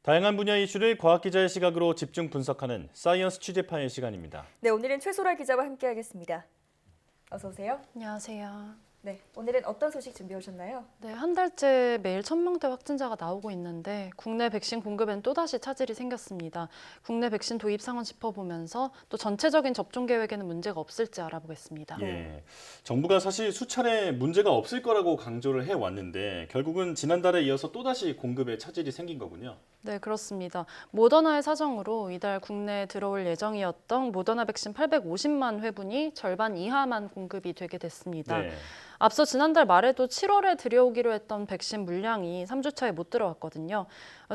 다양한 분야 이슈를 과학 기자의 시각으로 집중 분석하는 사이언스 취재파의 시간입니다. 네, 오늘은 최소라 기자와 함께하겠습니다. 어서 오세요. 안녕하세요. 네, 오늘은 어떤 소식 준비해 오셨나요? 네, 한 달째 매일 1,000명대 확진자가 나오고 있는데 국내 백신 공급엔 또다시 차질이 생겼습니다. 국내 백신 도입 상황 짚어보면서 또 전체적인 접종 계획에는 문제가 없을지 알아보겠습니다. 예, 정부가 사실 수차례 문제가 없을 거라고 강조를 해왔는데 결국은 지난달에 이어서 또다시 공급에 차질이 생긴 거군요. 네, 그렇습니다. 모더나의 사정으로 이달 국내에 들어올 예정이었던 모더나 백신 850만 회분이 절반 이하만 공급이 되게 됐습니다. 네. 앞서 지난달 말에도 7월에 들여오기로 했던 백신 물량이 3주 차에 못 들어왔거든요.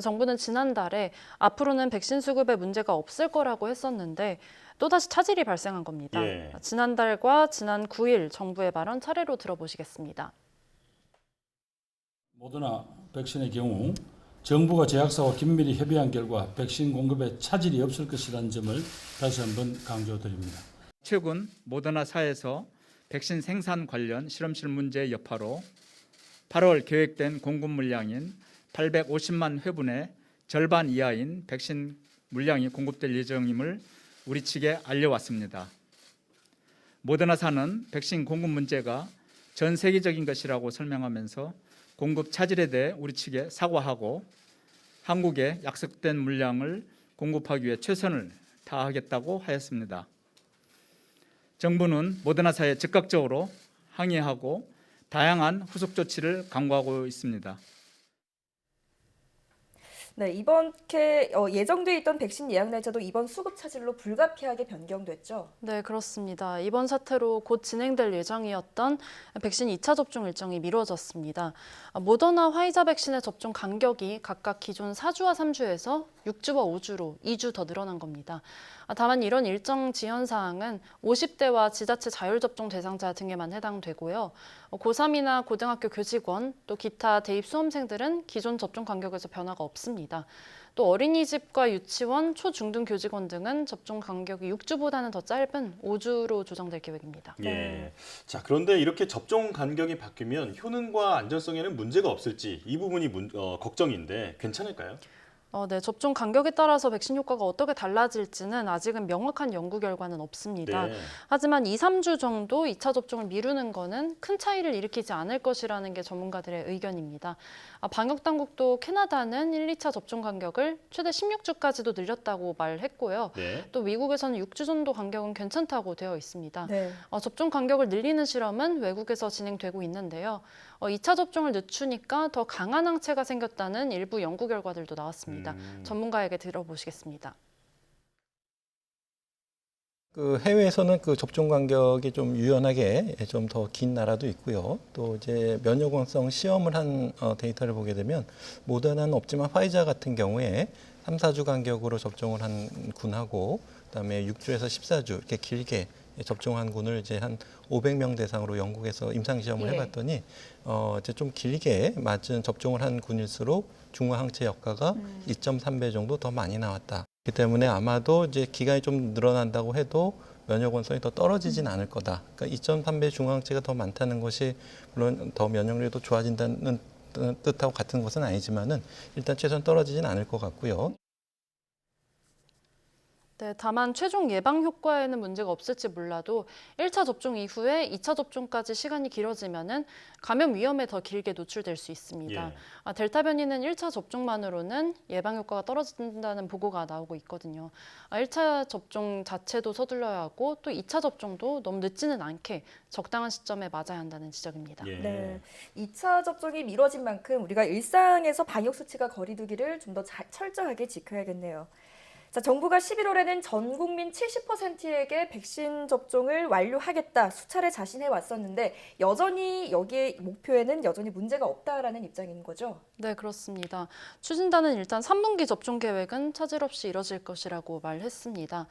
정부는 지난달에 앞으로는 백신 수급에 문제가 없을 거라고 했었는데 또다시 차질이 발생한 겁니다. 예. 지난달과 지난 9일 정부의 발언 차례로 들어보시겠습니다. 모더나 백신의 경우 정부가 제약사와 긴밀히 협의한 결과 백신 공급에 차질이 없을 것이라는 점을 다시 한번 강조드립니다. 최근 모더나사에서 백신 생산 관련 실험실 문제 여파로 8월 계획된 공급 물량인 850만 회분의 절반 이하인 백신 물량이 공급될 예정임을 우리 측에 알려왔습니다. 모더나사는 백신 공급 문제가 전 세계적인 것이라고 설명하면서 공급 차질에 대해 우리 측에 사과하고 한국에 약속된 물량을 공급하기 위해 최선을 다하겠다고 하였습니다. 정부는 모더나사에 즉각적으로 항의하고 다양한 후속 조치를 강구하고 있습니다. 네, 이번 예정돼 있던 백신 예약 날짜도 이번 수급 차질로 불가피하게 변경됐죠. 네, 그렇습니다. 이번 사태로 곧 진행될 예정이었던 백신 2차 접종 일정이 미뤄졌습니다. 모더나 화이자 백신의 접종 간격이 각각 기존 4주와 3주에서 6주와 5주로 2주 더 늘어난 겁니다. 다만 이런 일정 지연 사항은 50대와 지자체 자율접종 대상자 등에만 해당되고요. 고3이나 고등학교 교직원, 또 기타 대입 수험생들은 기존 접종 간격에서 변화가 없습니다. 또 어린이집과 유치원, 초중등 교직원 등은 접종 간격이 6주보다는 더 짧은 5주로 조정될 계획입니다. 예. 자, 그런데 이렇게 접종 간격이 바뀌면 효능과 안전성에는 문제가 없을지 이 부분이 걱정인데 괜찮을까요? 네, 접종 간격에 따라서 백신 효과가 어떻게 달라질지는 아직은 명확한 연구 결과는 없습니다. 네. 하지만 2, 3주 정도 2차 접종을 미루는 거는 큰 차이를 일으키지 않을 것이라는 게 전문가들의 의견입니다. 방역당국도 캐나다는 1, 2차 접종 간격을 최대 16주까지도 늘렸다고 말했고요. 네. 또 미국에서는 6주 정도 간격은 괜찮다고 되어 있습니다. 네. 접종 간격을 늘리는 실험은 외국에서 진행되고 있는데요. 2차 접종을 늦추니까 더 강한 항체가 생겼다는 일부 연구 결과들도 나왔습니다. 전문가에게 들어보시겠습니다. 해외에서는 접종 간격이 좀 유연하게 좀 더 긴 나라도 있고요. 또 이제 면역원성 시험을 한 데이터를 보게 되면 모더나는 없지만 화이자 같은 경우에 3, 4주 간격으로 접종을 한 군하고 그다음에 6주에서 14주 이렇게 길게 접종한 군을 이제 한 500명 대상으로 영국에서 임상 시험을 해봤더니 이제 좀 길게 맞은 접종을 한 군일수록 중和항체 효과가 2.3배 정도 더 많이 나왔다. 그렇기 때문에 아마도 이제 기간이 좀 늘어난다고 해도 면역 원성이 더 떨어지진 않을 거다. 그러니까 2.3배 중和항체가 더 많다는 것이 물론 더 면역력도 좋아진다는 뜻하고 같은 것은 아니지만은 일단 최소한 떨어지진 않을 것 같고요. 네, 다만 최종 예방 효과에는 문제가 없을지 몰라도 1차 접종 이후에 2차 접종까지 시간이 길어지면은 감염 위험에 더 길게 노출될 수 있습니다. 델타 변이는 1차 접종만으로는 예방 효과가 떨어진다는 보고가 나오고 있거든요. 1차 접종 자체도 서둘러야 하고 또 2차 접종도 너무 늦지는 않게 적당한 시점에 맞아야 한다는 지적입니다. 예. 네, 2차 접종이 미뤄진 만큼 우리가 일상에서 방역 수칙과 거리 두기를 좀 더 철저하게 지켜야겠네요. 자, 정부가 11월에는 전 국민 70%에게 백신 접종을 완료하겠다 수차례 자신해 왔었는데 여전히 여기에 목표에는 여전히 문제가 없다라는 입장인 거죠? 네, 그렇습니다. 추진단은 일단 3분기 접종 계획은 차질 없이 이뤄질 것이라고 말했습니다.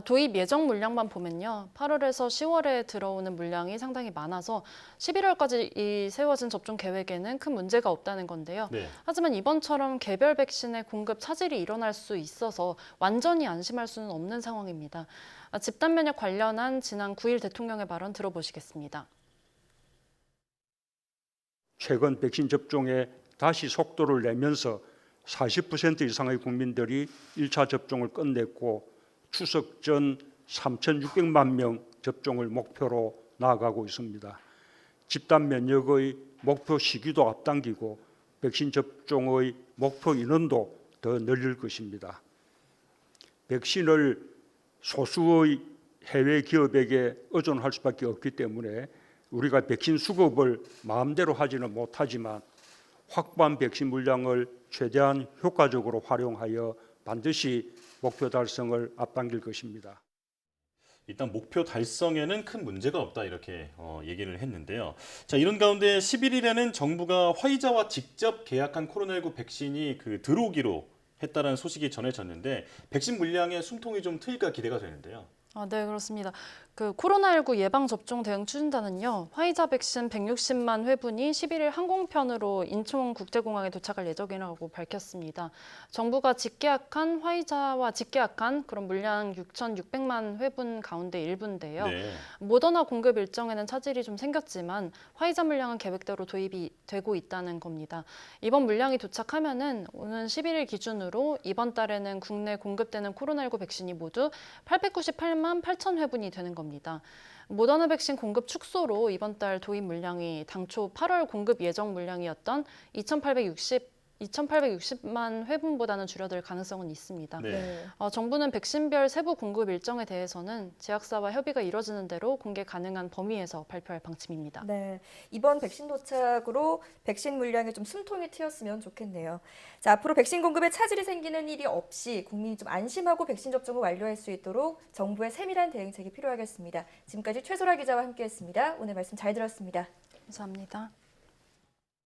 도입 예정 물량만 보면요. 8월에서 10월에 들어오는 물량이 상당히 많아서 11월까지 세워진 접종 계획에는 큰 문제가 없다는 건데요. 네. 하지만 이번처럼 개별 백신의 공급 차질이 일어날 수 있어서 완전히 안심할 수는 없는 상황입니다. 집단 면역 관련한 지난 9일 대통령의 발언 들어보시겠습니다. 최근 백신 접종에 다시 속도를 내면서 40% 이상의 국민들이 1차 접종을 끝냈고 추석 전 3,600만 명 접종을 목표로 나아가고 있습니다. 집단 면역의 목표 시기도 앞당기고 백신 접종의 목표 인원도 더 늘릴 것입니다. 백신을 소수의 해외 기업에게 의존할 수밖에 없기 때문에 우리가 백신 수급을 마음대로 하지는 못하지만 확보한 백신 물량을 최대한 효과적으로 활용하여 반드시 목표 달성을 앞당길 것입니다. 일단 목표 달성에는 큰 문제가 없다 이렇게 얘기를 했는데요. 자, 이런 가운데 11일에는 정부가 화이자와 직접 계약한 코로나19 백신이 들어오기로 했다는 소식이 전해졌는데 백신 물량의 숨통이 좀 트일까 기대가 되는데요. 네, 그렇습니다. 코로나19 예방접종 대응 추진단은요, 화이자 백신 160만 회분이 11일 항공편으로 인천국제공항에 도착할 예정이라고 밝혔습니다. 정부가 직계약한 화이자와 직계약한 그런 물량 6,600만 회분 가운데 일부인데요. 네. 모더나 공급 일정에는 차질이 좀 생겼지만 화이자 물량은 계획대로 도입이 되고 있다는 겁니다. 이번 물량이 도착하면은 오는 11일 기준으로 이번 달에는 국내 공급되는 코로나19 백신이 모두 898만 8천 회분이 되는 겁니다. 모더나 백신 공급 축소로 이번 달 도입 물량이 당초 8월 공급 예정 물량이었던 2,860만 회분보다는 줄어들 가능성은 있습니다. 네. 정부는 백신별 세부 공급 일정에 대해서는 제약사와 협의가 이뤄지는 대로 공개 가능한 범위에서 발표할 방침입니다. 네, 이번 백신 도착으로 백신 물량에 좀 숨통이 트였으면 좋겠네요. 자, 앞으로 백신 공급에 차질이 생기는 일이 없이 국민이 좀 안심하고 백신 접종을 완료할 수 있도록 정부의 세밀한 대응책이 필요하겠습니다. 지금까지 최소라 기자와 함께했습니다. 오늘 말씀 잘 들었습니다. 감사합니다.